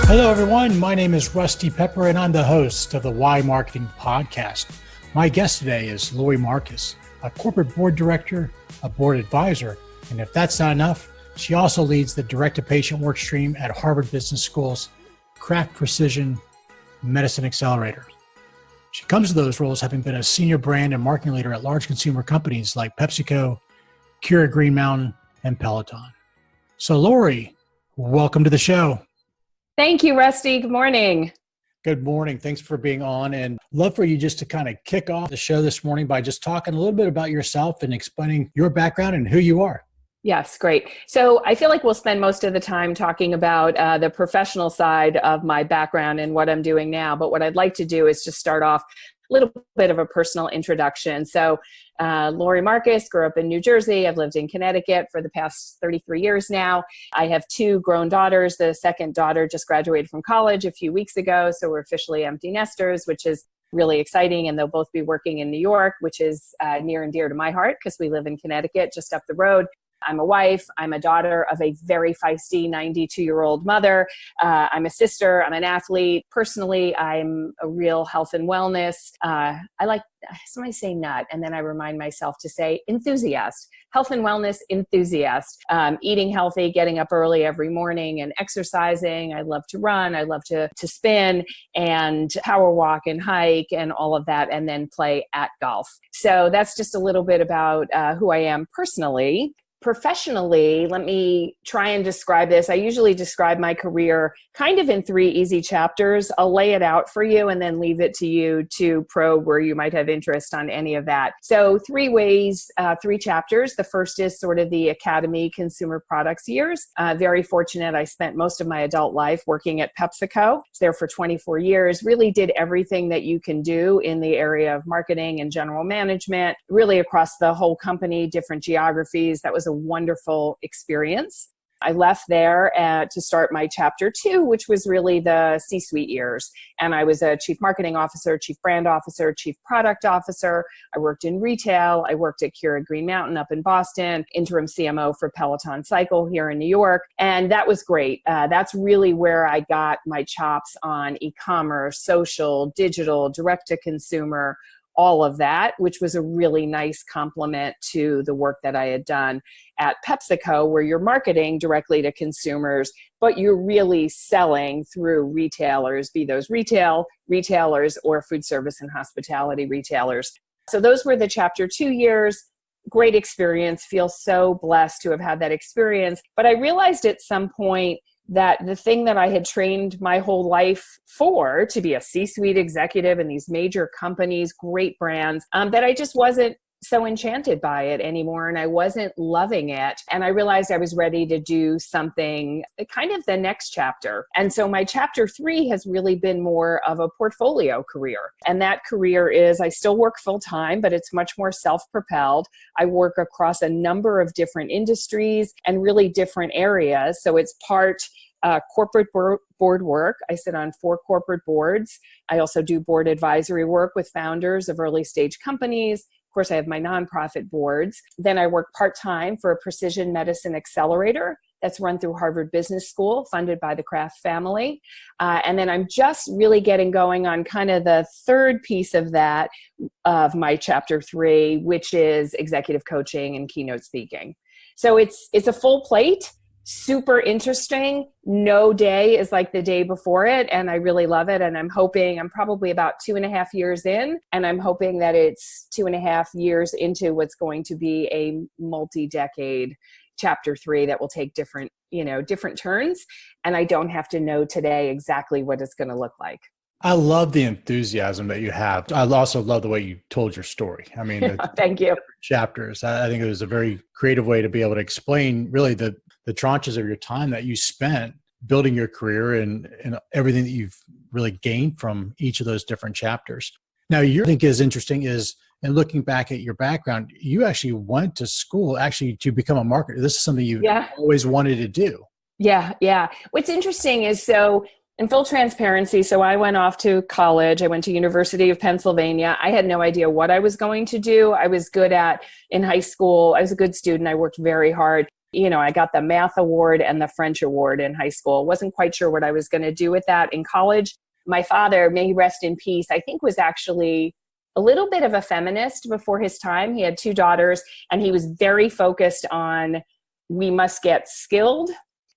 Hello, everyone. My name is Rusty Pepper, and I'm the host of the Why Marketing Podcast. My guest today is Lori Marcus, a corporate board director, a board advisor, and if that's not enough, she also leads the direct-to-patient work stream at Harvard Business School's Craft Precision Medicine Accelerator. She comes to those roles having been a senior brand and marketing leader at large consumer companies like PepsiCo, Keurig Green Mountain, and Peloton. So, Lori, welcome to the show. Thank you, Rusty. Good morning. Good morning. Thanks for being on, and love for you just to kind of kick off the show this morning by just talking a little bit about yourself and explaining your background and who you are. Yes, great. So I feel like we'll spend most of the time talking about the professional side of my background and what I'm doing now. But what I'd like to do is just start off a little bit of a personal introduction. So Lori Marcus, grew up in New Jersey. I've lived in Connecticut for the past 33 years now. I have two grown daughters. The second daughter just graduated from college a few weeks ago. So we're officially empty nesters, which is really exciting. And they'll both be working in New York, which is near and dear to my heart because we live in Connecticut, just up the road. I'm a wife. I'm a daughter of a very feisty 92-year-old mother. I'm a sister. I'm an athlete. Personally, I'm a real health and wellness. I like, somebody say nut, and then I remind myself to say enthusiast, health and wellness enthusiast, eating healthy, getting up early every morning and exercising. I love to run. I love to spin and power walk and hike and all of that, and then play at golf. So that's just a little bit about who I am personally. Professionally, let me try and describe this. I usually describe my career kind of in 3 easy chapters. I'll lay it out for you and then leave it to you to probe where you might have interest on any of that. So 3 ways, 3 chapters. The first is sort of the academy consumer products years. Very fortunate. I spent most of my adult life working at PepsiCo. I was there for 24 years, really did everything that you can do in the area of marketing and general management, really across the whole company, different geographies. That was a wonderful experience. I left there to start my chapter 2, which was really the C-suite years. And I was a chief marketing officer, chief brand officer, chief product officer. I worked in retail. I worked at Keurig Green Mountain up in Boston, interim CMO for Peloton Cycle here in New York. And that was great. That's really where I got my chops on e-commerce, social, digital, direct-to-consumer, all of that, which was a really nice complement to the work that I had done at PepsiCo, where you're marketing directly to consumers, but you're really selling through retailers, be those retailers or food service and hospitality retailers. So those were the chapter 2 years. Great experience. Feel so blessed to have had that experience. But I realized at some point that the thing that I had trained my whole life for, to be a C-suite executive in these major companies, great brands, that I just wasn't so enchanted by it anymore, and I wasn't loving it. And I realized I was ready to do something, kind of the next chapter. And so my chapter 3 has really been more of a portfolio career. And that career is, I still work full time, but it's much more self-propelled. I work across a number of different industries and really different areas. So it's part corporate board work. I sit on 4 corporate boards. I also do board advisory work with founders of early stage companies. Of course, I have my nonprofit boards. Then I work part-time for a precision medicine accelerator that's run through Harvard Business School, funded by the Kraft family. And then I'm just really getting going on kind of the third piece of that, of my chapter 3, which is executive coaching and keynote speaking. So it's a full plate. Super interesting. No day is like the day before it. And I really love it. And I'm probably about 2.5 years in, and I'm hoping that it's 2.5 years into what's going to be a multi-decade chapter 3 that will take different turns. And I don't have to know today exactly what it's going to look like. I love the enthusiasm that you have. I also love the way you told your story. I mean, thank you. Chapters. I think it was a very creative way to be able to explain really the tranches of your time that you spent building your career and everything that you've really gained from each of those different chapters. Now, I think is interesting is, and looking back at your background, you actually went to school to become a marketer. This is something you always wanted to do. Yeah. What's interesting is, so in full transparency, so I went off to college. I went to University of Pennsylvania. I had no idea what I was going to do. I was good in high school. I was a good student. I worked very hard. I got the math award and the French award in high school. Wasn't quite sure what I was going to do with that in college. My father, may he rest in peace, I think was actually a little bit of a feminist before his time. He had 2 daughters, and he was very focused on, we must get skilled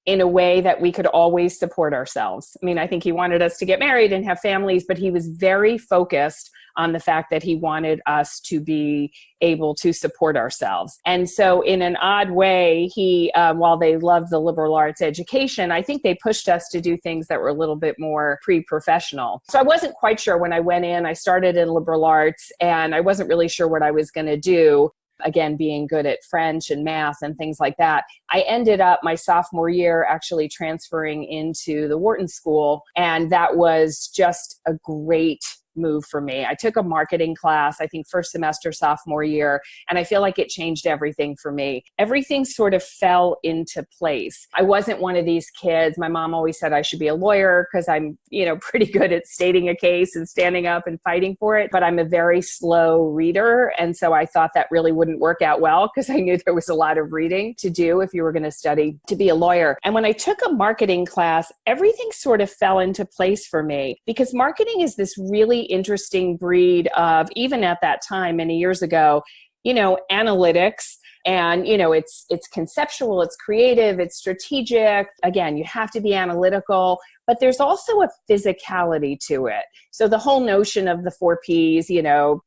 in a way that we could always support ourselves. I mean, I think he wanted us to get married and have families, but he was very focused on the fact that he wanted us to be able to support ourselves. And so in an odd way, while they loved the liberal arts education, I think they pushed us to do things that were a little bit more pre-professional. So I wasn't quite sure when I went in. I started in liberal arts, and I wasn't really sure what I was going to do. Again, being good at French and math and things like that. I ended up my sophomore year actually transferring into the Wharton School, and that was just a great move for me. I took a marketing class, I think first semester sophomore year, and I feel like it changed everything for me. Everything sort of fell into place. I wasn't one of these kids. My mom always said I should be a lawyer because I'm, pretty good at stating a case and standing up and fighting for it, but I'm a very slow reader. And so I thought that really wouldn't work out well because I knew there was a lot of reading to do if you were going to study to be a lawyer. And when I took a marketing class, everything sort of fell into place for me because marketing is this really interesting breed of, even at that time, many years ago, analytics. And, it's conceptual, it's creative, it's strategic. Again, you have to be analytical, but there's also a physicality to it. So the whole notion of the 4 Ps,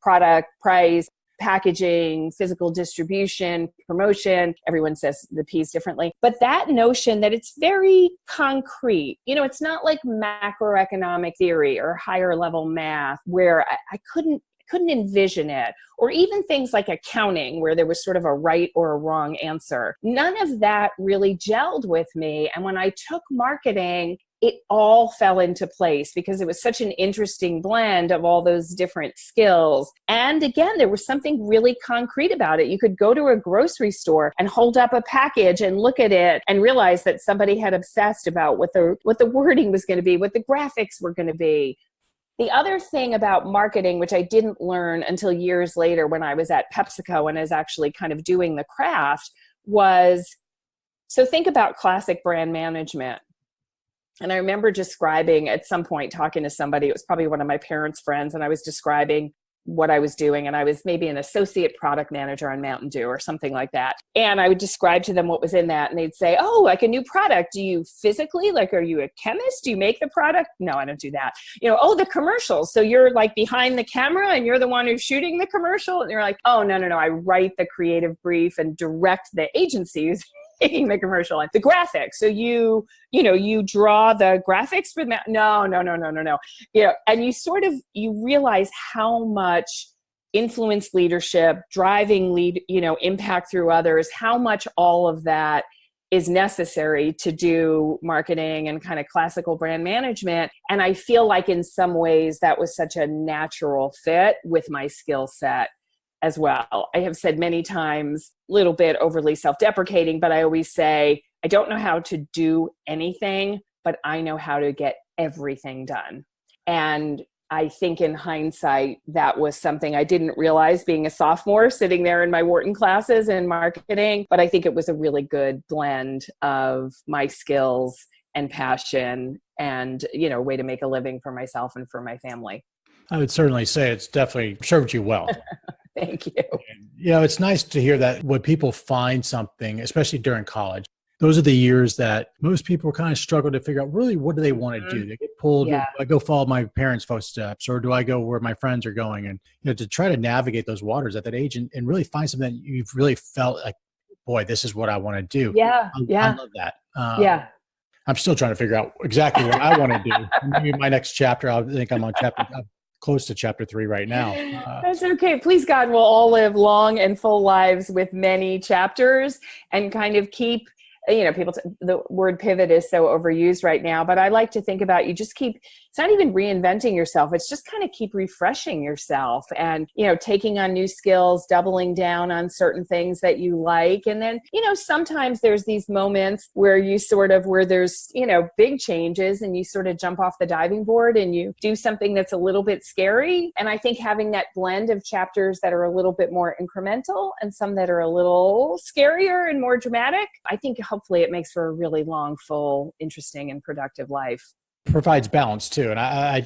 product, price, packaging, physical distribution, promotion, everyone says the P's differently, but that notion that it's very concrete, it's not like macroeconomic theory or higher level math where I couldn't envision it, or even things like accounting where there was sort of a right or a wrong answer. None of that really gelled with me. And when I took marketing, it all fell into place because it was such an interesting blend of all those different skills. And again, there was something really concrete about it. You could go to a grocery store and hold up a package and look at it and realize that somebody had obsessed about what the wording was going to be, what the graphics were going to be. The other thing about marketing, which I didn't learn until years later when I was at PepsiCo and I was actually kind of doing the craft, was, so think about classic brand management. And I remember describing at some point talking to somebody, it was probably one of my parents' friends, and I was describing what I was doing. And I was maybe an associate product manager on Mountain Dew or something like that. And I would describe to them what was in that. And they'd say, oh, like a new product. Do you physically, are you a chemist? Do you make the product? No, I don't do that. Oh, the commercials. So you're behind the camera and you're the one who's shooting the commercial. And you're like, oh, no. I write the creative brief and direct the agencies making the commercial and the graphics. So you draw the graphics for that. No. And you realize how much influence leadership, driving impact through others, how much all of that is necessary to do marketing and kind of classical brand management. And I feel like in some ways that was such a natural fit with my skill set as well. I have said many times, a little bit overly self-deprecating, but I always say, I don't know how to do anything, but I know how to get everything done. And I think in hindsight, that was something I didn't realize being a sophomore sitting there in my Wharton classes in marketing, but I think it was a really good blend of my skills and passion and, a way to make a living for myself and for my family. I would certainly say it's definitely served you well. Thank you. It's nice to hear that when people find something, especially during college, those are the years that most people kind of struggle to figure out really what do they want to do. They get pulled. Yeah. Do I go follow my parents' footsteps, or do I go where my friends are going? And to try to navigate those waters at that age and really find something that you've really felt like, boy, this is what I want to do. Yeah. I love that. I'm still trying to figure out exactly what I want to do. Maybe my next chapter, I think I'm close to chapter 3 right now. That's okay. Please, God, we'll all live long and full lives with many chapters and kind of keep, the word pivot is so overused right now, but I like to think about you just keep it's not even reinventing yourself. It's just kind of keep refreshing yourself and, taking on new skills, doubling down on certain things that you like. And then, sometimes there's these moments where where there's, big changes and you sort of jump off the diving board and you do something that's a little bit scary. And I think having that blend of chapters that are a little bit more incremental and some that are a little scarier and more dramatic, I think hopefully it makes for a really long, full, interesting, and productive life. Provides balance too. And I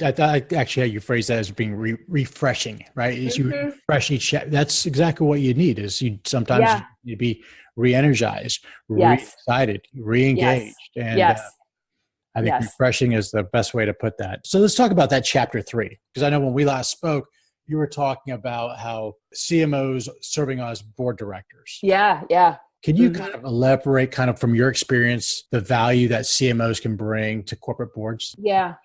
actually how you phrase that as being refreshing, right? Is you refresh each, that's exactly what you need, is you sometimes you be re-energized, re-excited, re-engaged. And I think refreshing is the best way to put that. So let's talk about that chapter 3, because I know when we last spoke, you were talking about how CMOs serving as board directors. Yeah. Can you kind of elaborate from your experience, the value that CMOs can bring to corporate boards? Yeah.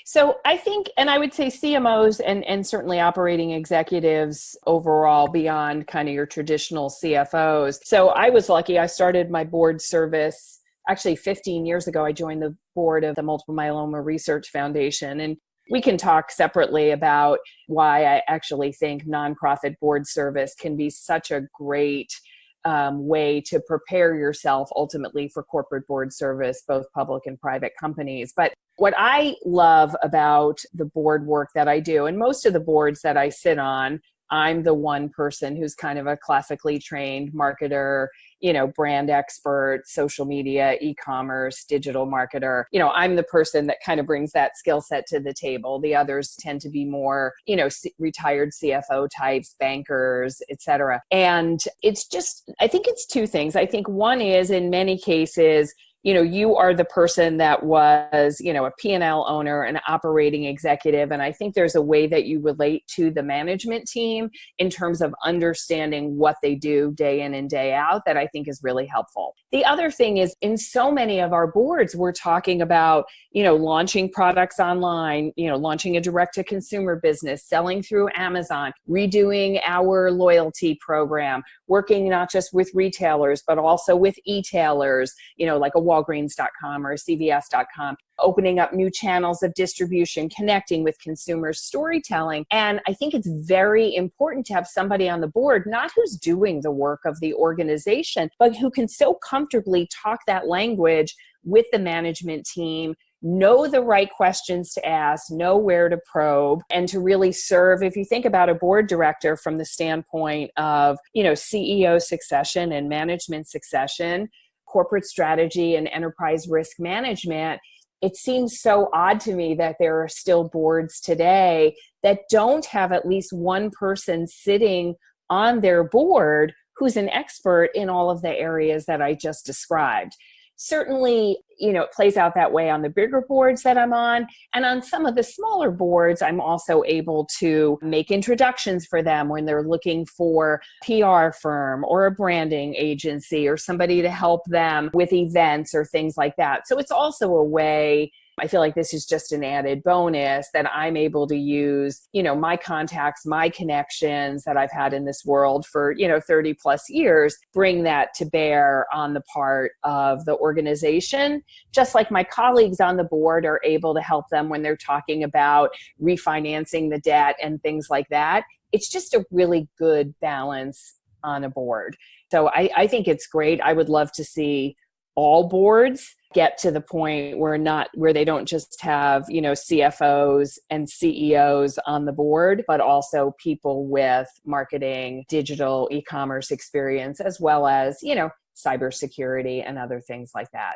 So I think, and I would say CMOs and certainly operating executives overall beyond kind of your traditional CFOs. So I was lucky. I started my board service actually 15 years ago. I joined the board of the Multiple Myeloma Research Foundation. And we can talk separately about why I actually think nonprofit board service can be such a great way to prepare yourself ultimately for corporate board service, both public and private companies. But what I love about the board work that I do, and most of the boards that I sit on, I'm the one person who's kind of a classically trained marketer, brand expert, social media, e-commerce, digital marketer. I'm the person that kind of brings that skill set to the table. The others tend to be more, retired CFO types, bankers, et cetera. And it's just, I think it's two things. I think one is in many cases, you are the person that was, a P&L owner, an operating executive. And I think there's a way that you relate to the management team in terms of understanding what they do day in and day out that I think is really helpful. The other thing is in so many of our boards, we're talking about, launching products online, launching a direct-to-consumer business, selling through Amazon, redoing our loyalty program, working not just with retailers, but also with e-tailers, like a Walgreens.com or CVS.com, opening up new channels of distribution, connecting with consumers, storytelling. And I think it's very important to have somebody on the board, not who's doing the work of the organization, but who can so comfortably talk that language with the management team, know the right questions to ask, know where to probe, and to really serve. If you think about a board director from the standpoint of, CEO succession and management succession, corporate strategy and enterprise risk management, it seems so odd to me that there are still boards today that don't have at least one person sitting on their board who's an expert in all of the areas that I just described. Certainly, it plays out that way on the bigger boards that I'm on. And on some of the smaller boards, I'm also able to make introductions for them when they're looking for a PR firm or a branding agency or somebody to help them with events or things like that. So it's also a way, I feel like this is just an added bonus that I'm able to use, my contacts, my connections that I've had in this world for, 30 plus years, bring that to bear on the part of the organization, just like my colleagues on the board are able to help them when they're talking about refinancing the debt and things like that. It's just a really good balance on a board. So I think it's great. I would love to see all boards get to the point where they don't just have, CFOs and CEOs on the board, but also people with marketing, digital, e-commerce experience, as well as, cybersecurity and other things like that.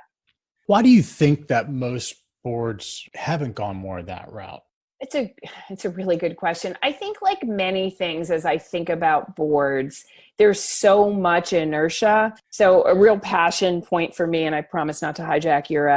Why do you think that most boards haven't gone more that route? It's a really good question. I think like many things, as I think about boards, there's so much inertia. So a real passion point for me, and I promise not to hijack your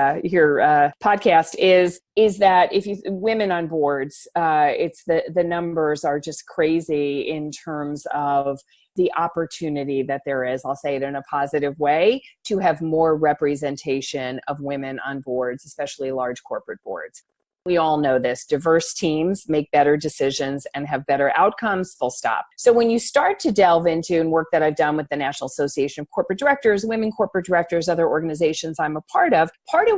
podcast, is that if women on boards, it's the numbers are just crazy in terms of the opportunity that there is, I'll say it in a positive way, to have more representation of women on boards, especially large corporate boards. We all know this. Diverse teams make better decisions and have better outcomes, full stop. So when you start to delve into and work that I've done with the National Association of Corporate Directors, women corporate directors, other organizations I'm a part of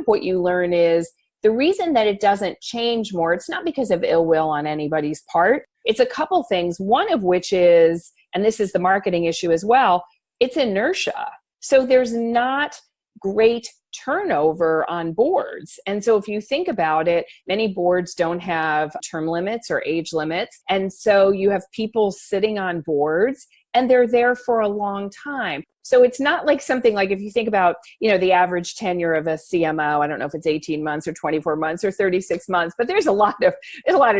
what you learn is The reason that it doesn't change more, it's not because of ill will on anybody's part. It's a couple things, one of which is, and this is the marketing issue as well, it's inertia. So there's not great turnover on boards. And so if you think about it, many boards don't have term limits or age limits. And so you have people sitting on boards and they're there for a long time. So it's not like something like if you think about, the average tenure of a CMO, I don't know if it's 18 months or 24 months or 36 months, but there's a lot of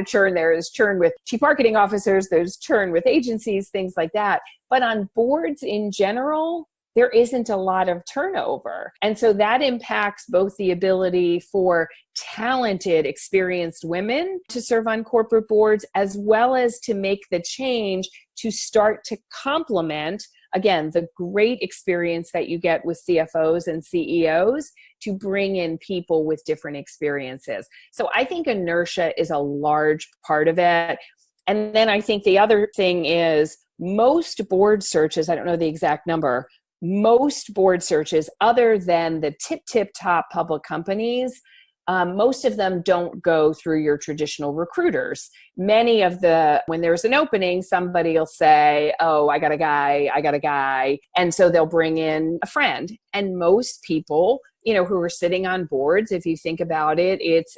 churn there. There's churn with chief marketing officers, there's churn with agencies, things like that. But on boards in general, there isn't a lot of turnover. And so that impacts both the ability for talented, experienced women to serve on corporate boards, as well as to make the change to start to complement, again, the great experience that you get with CFOs and CEOs to bring in people with different experiences. So I think inertia is a large part of it. And then I think the other thing is most board searches, I don't know the exact number, most board searches, other than the tip top public companies, most of them don't go through your traditional recruiters. Many of when there's an opening, somebody will say, oh, I got a guy. And so they'll bring in a friend. And most people, who are sitting on boards, if you think about it, it's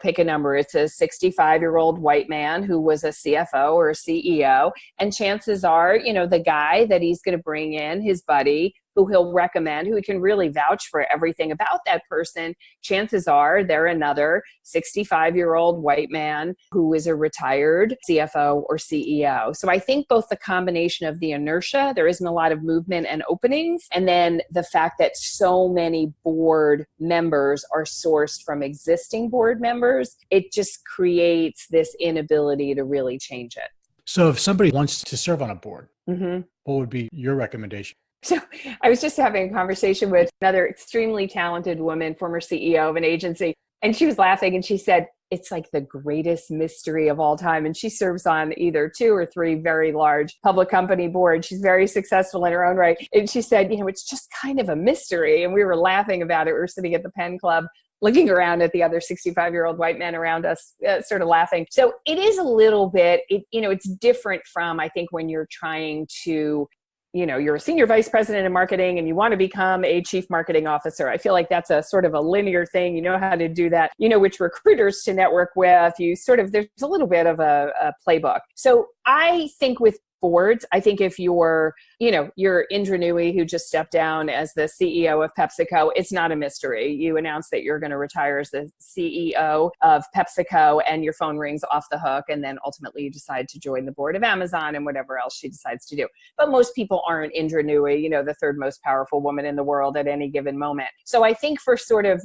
pick a number. It's a 65-year-old white man who was a CFO or a CEO. And chances are, the guy that he's going to bring in, his buddy, who he'll recommend, who can really vouch for everything about that person, chances are they're another 65-year-old white man who is a retired CFO or CEO. So I think both the combination of the inertia, there isn't a lot of movement and openings, and then the fact that so many board members are sourced from existing board members, it just creates this inability to really change it. So if somebody wants to serve on a board, Mm-hmm. what would be your recommendation? So I was just having a conversation with another extremely talented woman, former CEO of an agency, and she was laughing and she said, it's like the greatest mystery of all time. And she serves on either 2 or 3 very large public company boards. She's very successful in her own right. And she said, it's just kind of a mystery. And we were laughing about it. We were sitting at the Penn Club, looking around at the other 65-year-old white men around us, sort of laughing. So it is a little bit, it's different from, I think, when you're trying to, you're a senior vice president in marketing and you want to become a chief marketing officer. I feel like that's a sort of a linear thing. You know how to do that. You know which recruiters to network with. There's a little bit of a playbook. So I think with boards, I think if you're Indra Nooyi, who just stepped down as the CEO of PepsiCo, it's not a mystery. You announce that you're going to retire as the CEO of PepsiCo and your phone rings off the hook. And then ultimately you decide to join the board of Amazon and whatever else she decides to do. But most people aren't Indra Nooyi, the third most powerful woman in the world at any given moment. So I think for sort of,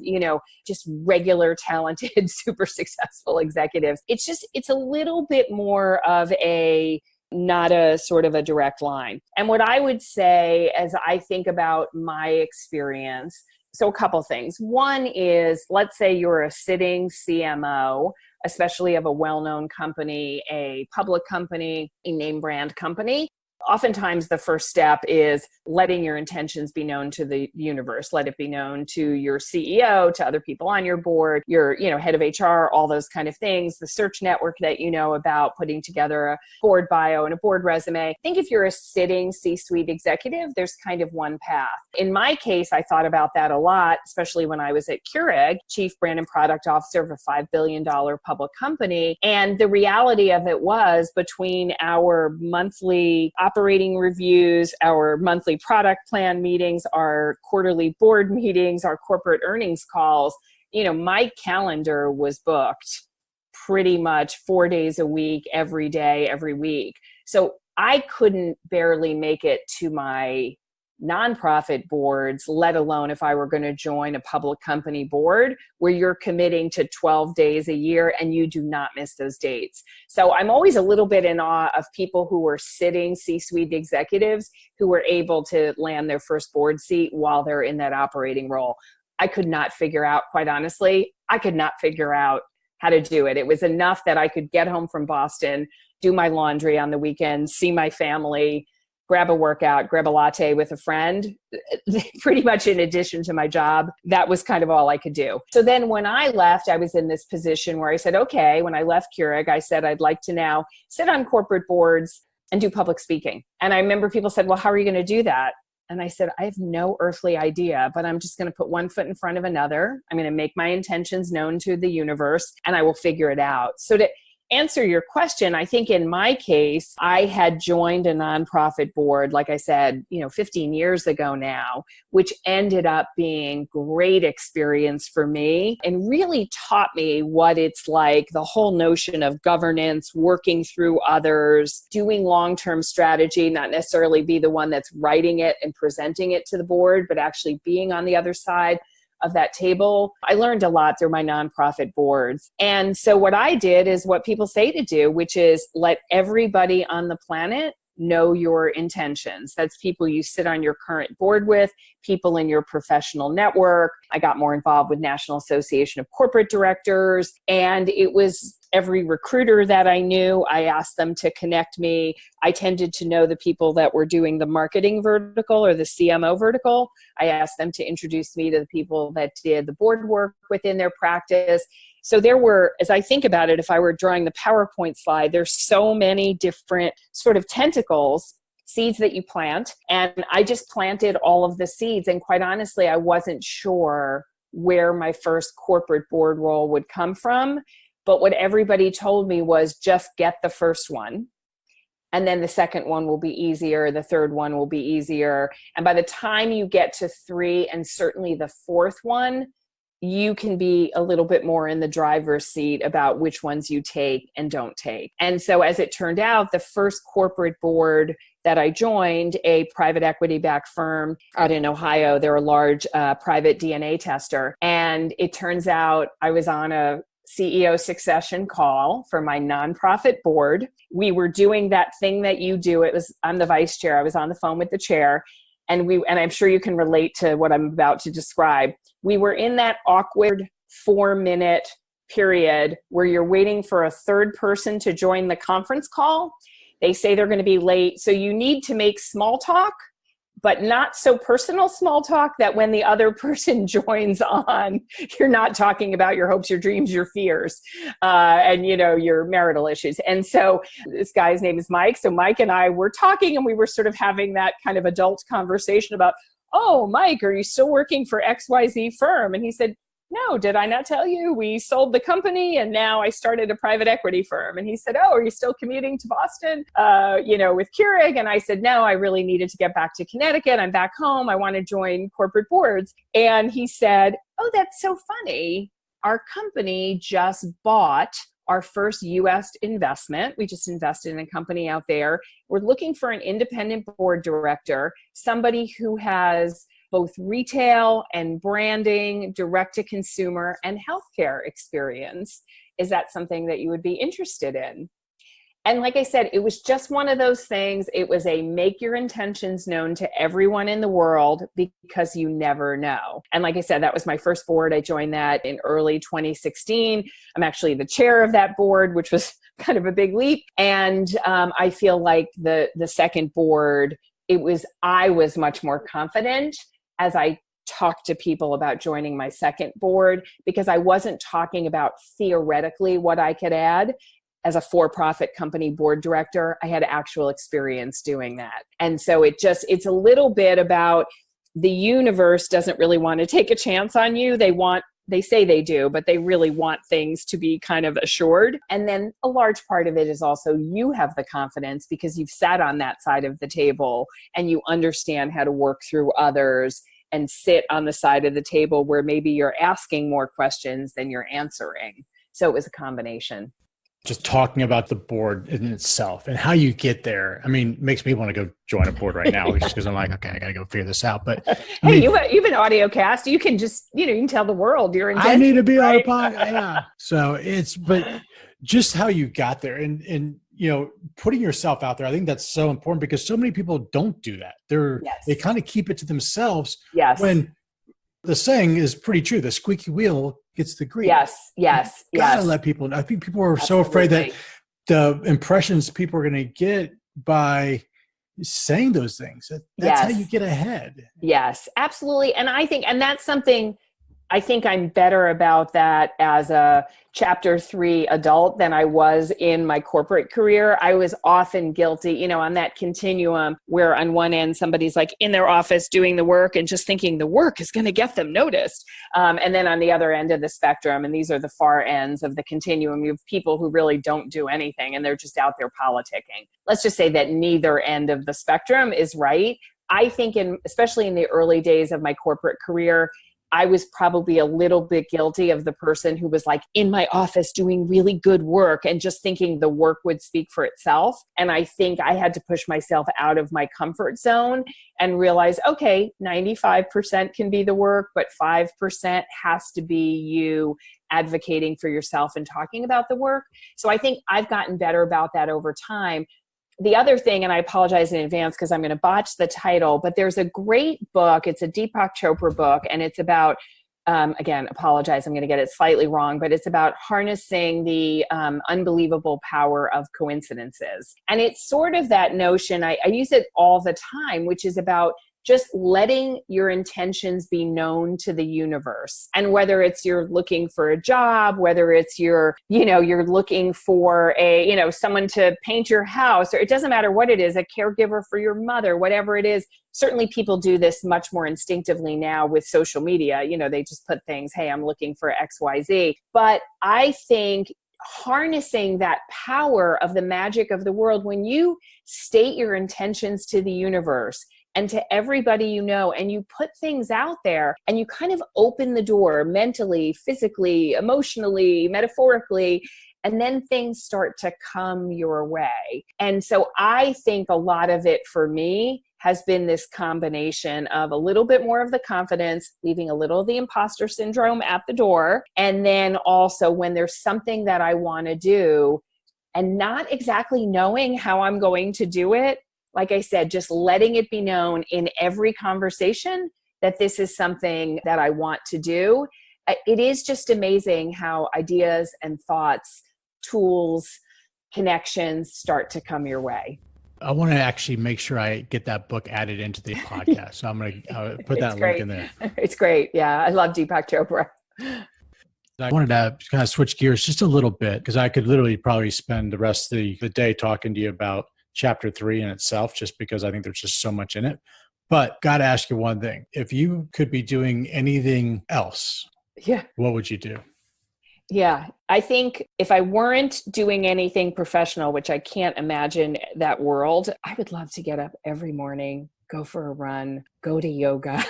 just regular, talented, super successful executives, it's a little bit more of not a sort of a direct line. And what I would say as I think about my experience, so a couple things. One is, let's say you're a sitting CMO, especially of a well-known company, a public company, a name brand company. Oftentimes the first step is letting your intentions be known to the universe. Let it be known to your CEO, to other people on your board, your head of HR, all those kind of things, the search network that you know about, putting together a board bio and a board resume. I think if you're a sitting C-suite executive, there's kind of one path. In my case, I thought about that a lot, especially when I was at Keurig, Chief Brand and Product Officer of a $5 billion public company. And the reality of it was, between our monthly operating reviews, our monthly product plan meetings, our quarterly board meetings, our corporate earnings calls, my calendar was booked pretty much 4 days a week, every day, every week. So I couldn't barely make it to my nonprofit boards, let alone if I were going to join a public company board where you're committing to 12 days a year and you do not miss those dates. So I'm always a little bit in awe of people who were sitting C-suite executives who were able to land their first board seat while they're in that operating role. I could not figure out, quite honestly, how to do it. It was enough that I could get home from Boston, do my laundry on the weekend, see my family, grab a workout, grab a latte with a friend, pretty much in addition to my job. That was kind of all I could do. So then when I left, I was in this position where I said, okay, when I left Keurig, I said, I'd like to now sit on corporate boards and do public speaking. And I remember people said, well, how are you going to do that? And I said, I have no earthly idea, but I'm just going to put one foot in front of another. I'm going to make my intentions known to the universe and I will figure it out. So to answer your question, I think in my case, I had joined a nonprofit board, like I said, 15 years ago now, which ended up being great experience for me and really taught me what it's like, the whole notion of governance, working through others, doing long-term strategy, not necessarily be the one that's writing it and presenting it to the board, but actually being on the other side of that table. I learned a lot through my nonprofit boards. And so what I did is what people say to do, which is let everybody on the planet know your intentions. That's people you sit on your current board with, people in your professional network. I got more involved with National Association of Corporate Directors, and it was every recruiter that I knew, I asked them to connect me. I tended to know the people that were doing the marketing vertical or the CMO vertical. I asked them to introduce me to the people that did the board work within their practice. So there were, as I think about it, if I were drawing the PowerPoint slide, there's so many different sort of tentacles, seeds that you plant. And I just planted all of the seeds. And quite honestly, I wasn't sure where my first corporate board role would come from. But what everybody told me was just get the first one. And then the second one will be easier. The third one will be easier. And by the time you get to 3 and certainly the fourth one, you can be a little bit more in the driver's seat about which ones you take and don't take. And so as it turned out, the first corporate board that I joined, a private equity-backed firm out in Ohio, they're a large private DNA tester. And it turns out I was on a CEO succession call for my nonprofit board. We were doing that thing that you do. I'm the vice chair. I was on the phone with the chair. And I'm sure you can relate to what I'm about to describe. We were in that awkward 4-minute period where you're waiting for a third person to join the conference call. They say they're going to be late. So you need to make small talk, but not so personal small talk that when the other person joins on, you're not talking about your hopes, your dreams, your fears, and your marital issues. And so this guy's name is Mike. So Mike and I were talking and we were sort of having that kind of adult conversation about, oh, Mike, are you still working for XYZ firm? And he said, no, did I not tell you? We sold the company and now I started a private equity firm. And he said, oh, are you still commuting to Boston, with Keurig? And I said, no, I really needed to get back to Connecticut. I'm back home. I want to join corporate boards. And he said, oh, that's so funny. Our company just bought our first U.S. investment. We just invested in a company out there. We're looking for an independent board director, somebody who has both retail and branding, direct-to-consumer, and healthcare experience. Is that something that you would be interested in? And like I said, it was just one of those things. It was a make your intentions known to everyone in the world because you never know. And like I said, that was my first board. I joined that in early 2016. I'm actually the chair of that board, which was kind of a big leap. And I feel like the second board, I was much more confident as I talked to people about joining my second board, because I wasn't talking about theoretically what I could add. As a for-profit company board director, I had actual experience doing that. And so it's a little bit about the universe doesn't really want to take a chance on you. They say they do, but they really want things to be kind of assured. And then a large part of it is also you have the confidence because you've sat on that side of the table and you understand how to work through others and sit on the side of the table where maybe you're asking more questions than you're answering. So it was a combination. Just talking about the board in itself and how you get there. I mean, makes me want to go join a board right now just because I'm like, okay, I got to go figure this out. But you've been audio cast. You can just, you can tell the world your intention. I need to be on a podcast. Yeah. So but just how you got there and putting yourself out there. I think that's so important because so many people don't do that. They kind of keep it to themselves. Yes. When the saying is pretty true. The squeaky wheel gets the grease. Yes. Gotta let people know. I think people are so afraid that the impressions people are going to get by saying those things. That's how you get ahead. Yes, absolutely. And I think, and that's something I think I'm better about that as a chapter 3 adult than I was in my corporate career. I was often guilty, on that continuum where on one end, somebody's like in their office doing the work and just thinking the work is going to get them noticed. And then on the other end of the spectrum, and these are the far ends of the continuum, you have people who really don't do anything and they're just out there politicking. Let's just say that neither end of the spectrum is right. I think especially in the early days of my corporate career, I was probably a little bit guilty of the person who was like in my office doing really good work and just thinking the work would speak for itself. And I think I had to push myself out of my comfort zone and realize, okay, 95% can be the work, but 5% has to be you advocating for yourself and talking about the work. So I think I've gotten better about that over time. The other thing, and I apologize in advance because I'm going to botch the title, but there's a great book. It's a Deepak Chopra book, and it's about, again, apologize, I'm going to get it slightly wrong, but it's about harnessing the unbelievable power of coincidences. And it's sort of that notion, I use it all the time, which is about just letting your intentions be known to the universe. And whether it's you're looking for a job, whether it's you're looking for someone to paint your house, or it doesn't matter what it is, a caregiver for your mother, whatever it is. Certainly people do this much more instinctively now with social media. They just put things, hey, I'm looking for XYZ. But I think harnessing that power of the magic of the world, when you state your intentions to the universe, and to everybody and you put things out there and you kind of open the door mentally, physically, emotionally, metaphorically, and then things start to come your way. And so I think a lot of it for me has been this combination of a little bit more of the confidence, leaving a little of the imposter syndrome at the door, and then also when there's something that I want to do and not exactly knowing how I'm going to do it, like I said, just letting it be known in every conversation that this is something that I want to do. It is just amazing how ideas and thoughts, tools, connections start to come your way. I want to actually make sure I get that book added into the podcast. So I'm going to put that link in there. It's great. Yeah. I love Deepak Chopra. I wanted to kind of switch gears just a little bit because I could literally probably spend the rest of the day talking to you about chapter 3 in itself, just because I think there's just so much in it. But got to ask you one thing. If you could be doing anything else, what would you do? Yeah, I think if I weren't doing anything professional, which I can't imagine that world, I would love to get up every morning, go for a run, go to yoga,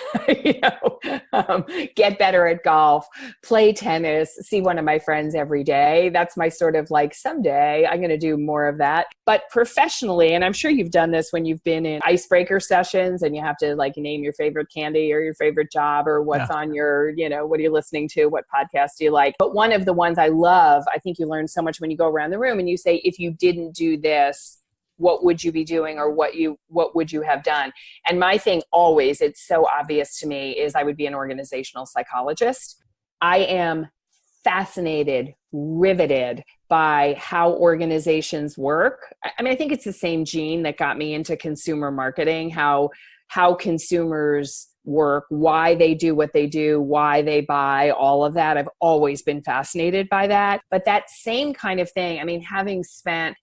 get better at golf, play tennis, see one of my friends every day. That's my sort of like, someday I'm going to do more of that. But professionally, and I'm sure you've done this when you've been in icebreaker sessions and you have to like name your favorite candy or your favorite job or what's on your, what are you listening to? What podcast do you like? But one of the ones I love, I think you learn so much when you go around the room and you say, if you didn't do this, what would you be doing, or what would you have done? And my thing always, it's so obvious to me, is I would be an organizational psychologist. I am fascinated, riveted by how organizations work. I mean, I think it's the same gene that got me into consumer marketing, how consumers work, why they do what they do, why they buy, all of that. I've always been fascinated by that. But that same kind of thing, I mean, having spent,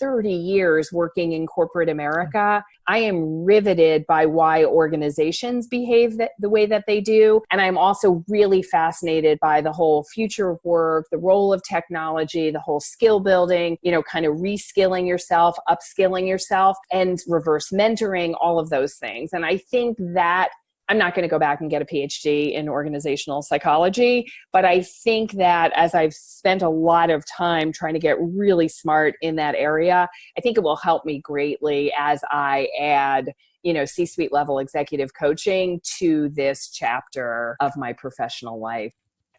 30 years working in corporate America, I am riveted by why organizations behave the way that they do. And I'm also really fascinated by the whole future of work, the role of technology, the whole skill building, kind of reskilling yourself, upskilling yourself, and reverse mentoring, all of those things. And I think that I'm not going to go back and get a PhD in organizational psychology, but I think that as I've spent a lot of time trying to get really smart in that area, I think it will help me greatly as I add, C-suite level executive coaching to this chapter of my professional life.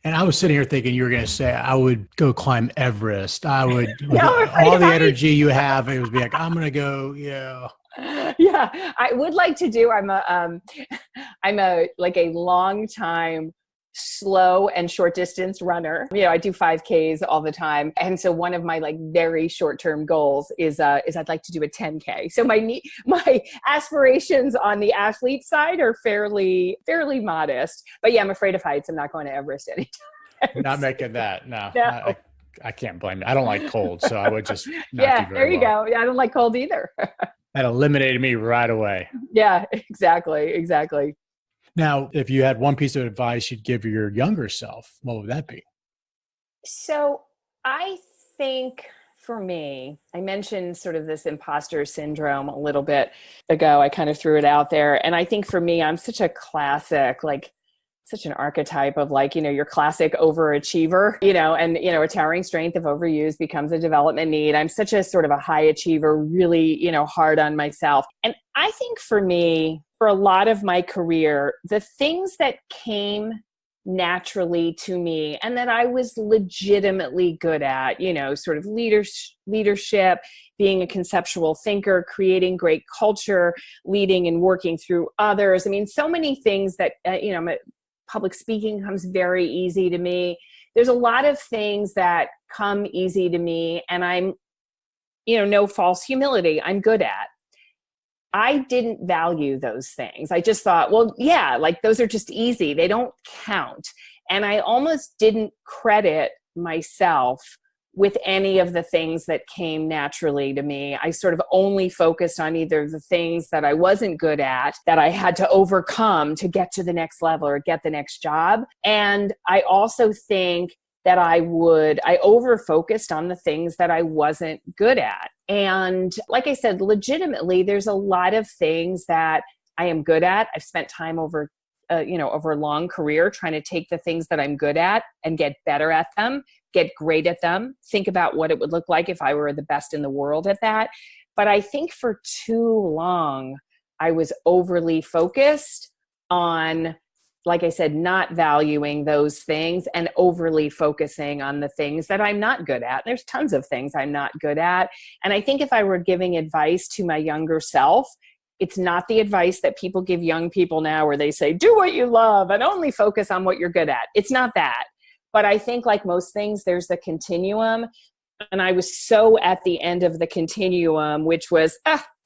And I was sitting here thinking you were going to say, I would go climb Everest. I would, all the energy you have, it would be like, I'm going to go, Yeah, I would like to do. I'm a like a long time slow and short distance runner. I do 5Ks all the time. And so one of my like very short-term goals is I'd like to do a 10K. So my aspirations on the athlete side are fairly modest. But yeah, I'm afraid of heights. I'm not going to Everest anytime. Not making that. No. No. I can't blame you. I don't like cold, so I would just not yeah, do very go. Yeah, I don't like cold either. That eliminated me right away. Yeah, exactly. Now, if you had one piece of advice you'd give your younger self, what would that be? So I think for me, I mentioned sort of this imposter syndrome a little bit ago. I kind of threw it out there. And I think for me, I'm such a classic, such an archetype of your classic overachiever, and, a towering strength of overuse becomes a development need. I'm such a sort of a high achiever, really, hard on myself. And I think for me, for a lot of my career, the things that came naturally to me and that I was legitimately good at, sort of leadership, being a conceptual thinker, creating great culture, leading and working through others. I mean, so many things that, public speaking comes very easy to me. There's a lot of things that come easy to me, and I'm, no false humility, I'm good at. I didn't value those things. I just thought, well, yeah, those are just easy. They don't count. And I almost didn't credit myself with any of the things that came naturally to me. I sort of only focused on either the things that I wasn't good at, that I had to overcome to get to the next level or get the next job. And I also think that I over-focused on the things that I wasn't good at. And like I said, legitimately, there's a lot of things that I am good at. I've spent time over a long career trying to take the things that I'm good at and get better at them, get great at them, think about what it would look like if I were the best in the world at that. But I think for too long, I was overly focused on, like I said, not valuing those things and overly focusing on the things that I'm not good at. There's tons of things I'm not good at. And I think if I were giving advice to my younger self, it's not the advice that people give young people now where they say, do what you love and only focus on what you're good at. It's not that. But I think like most things, there's the continuum. And I was so at the end of the continuum, which was,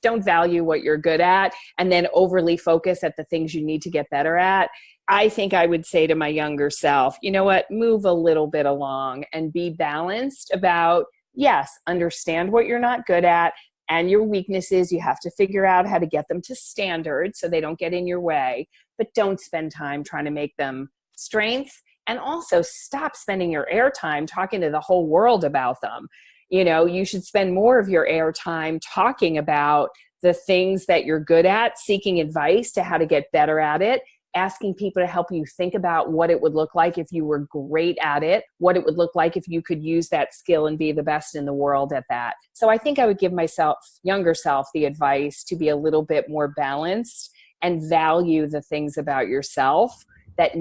don't value what you're good at and then overly focus at the things you need to get better at. I think I would say to my younger self, you know what, move a little bit along and be balanced about, yes, understand what you're not good at and your weaknesses. You have to figure out how to get them to standard so they don't get in your way, but don't spend time trying to make them strengths. And also stop spending your airtime talking to the whole world about them. You should spend more of your airtime talking about the things that you're good at, seeking advice to how to get better at it, asking people to help you think about what it would look like if you were great at it, what it would look like if you could use that skill and be the best in the world at that. So I think I would give myself, younger self, the advice to be a little bit more balanced and value the things about yourself that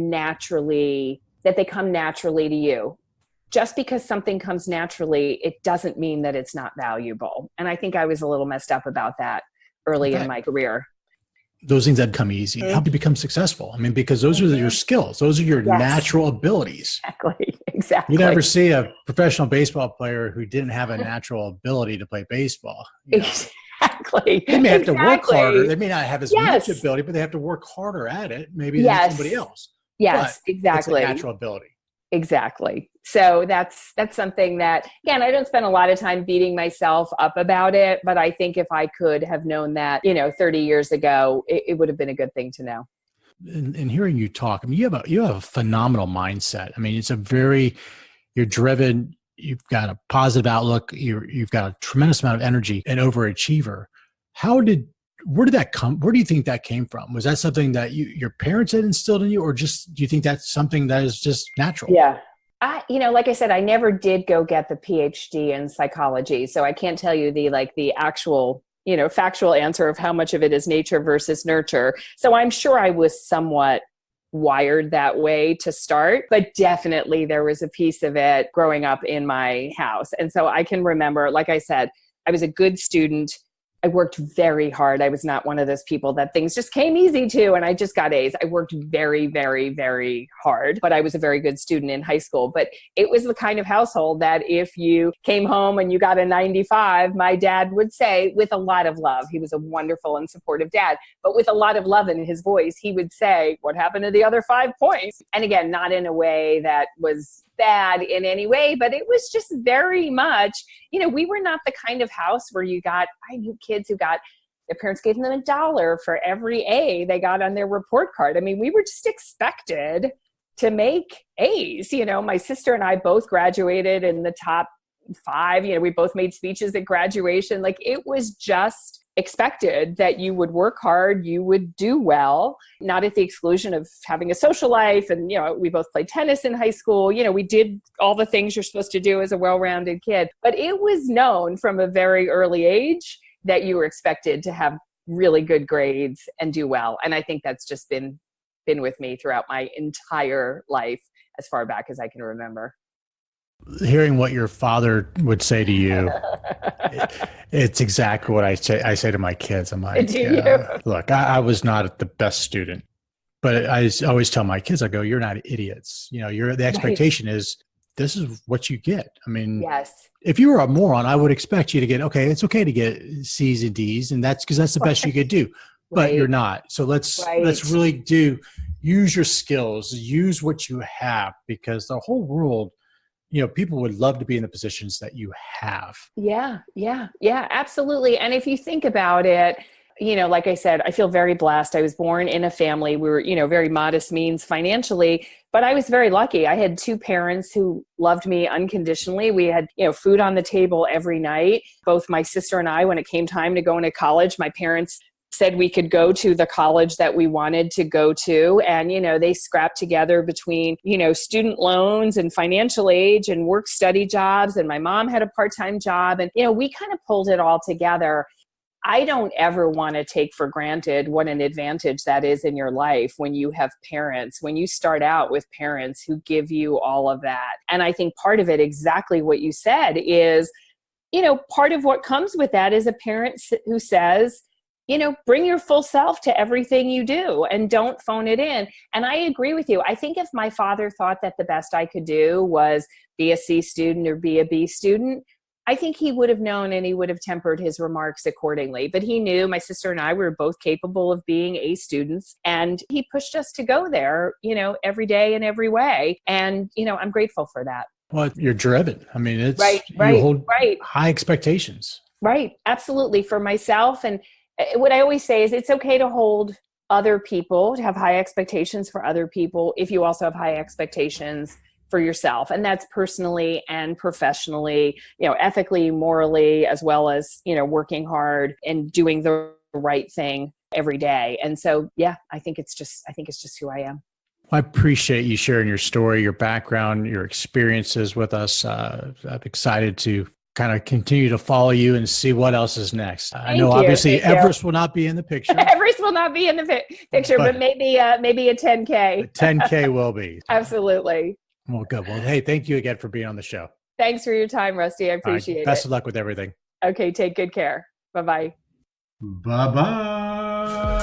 they come naturally to you. Just because something comes naturally, it doesn't mean that it's not valuable. And I think I was a little messed up about that early in my career. Those things that come easy help you become successful. I mean, because those are your skills. Those are your natural abilities. Exactly. You never see a professional baseball player who didn't have a natural ability to play baseball. Exactly. They may have to work harder. They may not have as much ability, but they have to work harder at it, maybe than somebody else. Yes, but exactly. It's a natural ability. Exactly. So that's something that, again, I don't spend a lot of time beating myself up about it, but I think if I could have known that, 30 years ago, it would have been a good thing to know. In hearing you talk, I mean, you have a phenomenal mindset. I mean, you're driven, you've got a positive outlook, you've got a tremendous amount of energy, an overachiever. Where did that come? Where do you think that came from? Was that something that your parents had instilled in you, or just do you think that's something that is just natural? Yeah. Like I said, I never did go get the PhD in psychology, so I can't tell you the actual, factual answer of how much of it is nature versus nurture. So I'm sure I was somewhat wired that way to start, but definitely there was a piece of it growing up in my house. And so I can remember, like I said, I was a good student. I worked very hard. I was not one of those people that things just came easy to, and I just got A's. I worked very, very, very hard, but I was a very good student in high school. But it was the kind of household that if you came home and you got a 95, my dad would say, with a lot of love, he was a wonderful and supportive dad, but with a lot of love in his voice, he would say, what happened to the other 5 points? And again, not in a way that was bad in any way, but it was just very much, we were not the kind of house where I knew kids who got, their parents gave them $1 for every A they got on their report card. I mean, we were just expected to make A's. My sister and I both graduated in the top 5. We both made speeches at graduation. Like, it was just expected that you would work hard, you would do well, not at the exclusion of having a social life. And, we both played tennis in high school. We did all the things you're supposed to do as a well-rounded kid. But it was known from a very early age that you were expected to have really good grades and do well. And I think that's just been with me throughout my entire life, as far back as I can remember. Hearing what your father would say to you, it's exactly what I say to my kids. I'm like, look, I was not the best student, but I always tell my kids, I go, you're not idiots. The expectation is this is what you get. I mean, yes. If you were a moron, I would expect you to get, it's okay to get C's and D's, and that's because that's the best you could do, but you're not. So let's really use your skills, use what you have, because the whole world, people would love to be in the positions that you have. Yeah, absolutely. And if you think about it, like I said, I feel very blessed. I was born in a family. We were, very modest means financially, but I was very lucky. I had 2 parents who loved me unconditionally. We had, food on the table every night. Both my sister and I, when it came time to go into college, my parents said we could go to the college that we wanted to go to. And, they scrapped together between, student loans and financial aid and work study jobs. And my mom had a part-time job. And, we kind of pulled it all together. I don't ever want to take for granted what an advantage that is in your life when you have parents, when you start out with parents who give you all of that. And I think part of it, exactly what you said, is, part of what comes with that is a parent who says, bring your full self to everything you do and don't phone it in. And I agree with you. I think if my father thought that the best I could do was be a C student or be a B student, I think he would have known and he would have tempered his remarks accordingly. But he knew my sister and I were both capable of being A students, and he pushed us to go there, every day in every way. And, I'm grateful for that. Well, you're driven. I mean, it's you hold high expectations. Right. Absolutely. For myself. And what I always say is it's okay to hold other people, to have high expectations for other people, if you also have high expectations for yourself. And that's personally and professionally, ethically, morally, as well as, working hard and doing the right thing every day. And so, I think it's just who I am. I appreciate you sharing your story, your background, your experiences with us. I'm excited to kind of continue to follow you and see what else is next. I know obviously Everest will not be in the picture. Everest will not be in the picture, but maybe a 10K. A 10K will be. Absolutely. Well, good. Well, hey, thank you again for being on the show. Thanks for your time, Rusty. I appreciate it. Best of luck with everything. Okay, take good care. Bye-bye. Bye-bye.